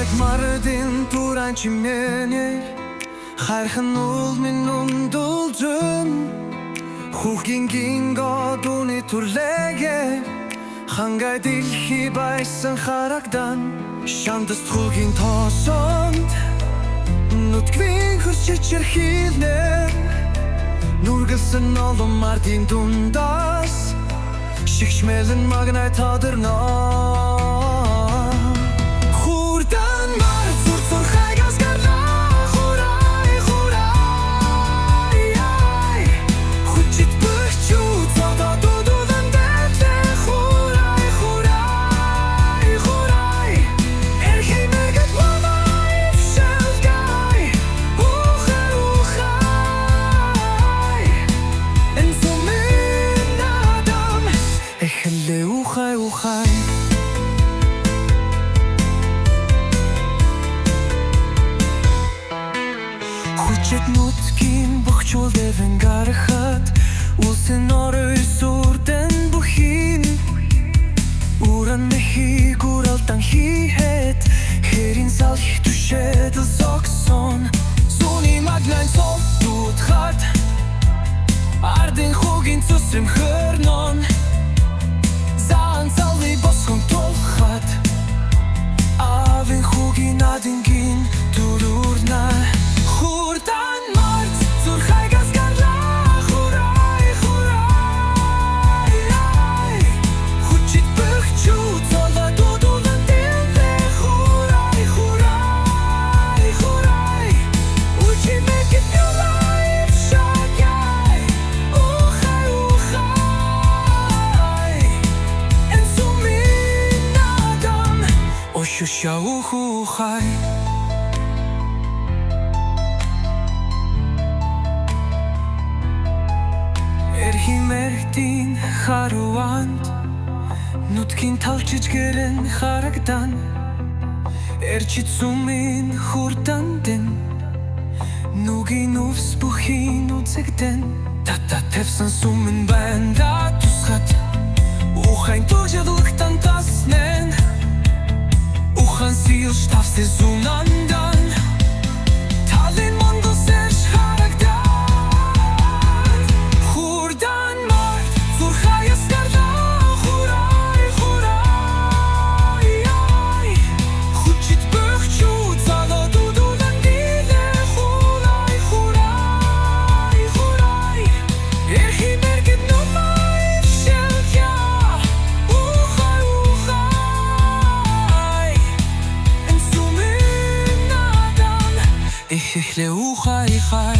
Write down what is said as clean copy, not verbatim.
Хайраг мардын туран чимнэнэ хайрхан ул минь дулжун хүүгийн гинго дууны түрлэгээ хангай дэлхий байсан харагдан шандас хүүгийн тоосонд нутгийн хүсчээр хийлнэ нүргэлсэн олон мардын дундаас шигшмэлэн магнай тодорноо ухай хүчит нутгийн бохчул дэвэн гарахад улсын орой сүрдэн бүхин уран нэхи гуралдан хийхэд хэрин салх түшэдэл соксон зуны магнайн совдудхад ардын хүүгийн цусрым хөрнон Авин хүүгийн адингийн дөрүрнэ Хурдан март зүрхай газгарлаа Хурай, хурай Хүчит бөхчүү цоло дудулан дилдэ Хурай, хурай, хурай Would you make it your life shagay Ухай, ухай En så Шуша ухухай Эрхимэртийн харуанд нутгийн талчиж гэрэн харагдан Эрчит сумын хурдандэн нүгийн өвс бүхийн үзэгдэн Тата тевсэн сумын банда тусгат Ухайн тужадлыктан таснэн Ухан сил штавсе зунандан Талин монгол серж харагдан Хурдан март зурхай аскарда Хурай, хурай Хүчит бөхчүү цало дудулан дилэ Хурай, хурай, хурай Эрхимэргэд нумай вшэлкя Ухай, ухай Эхле ухай хай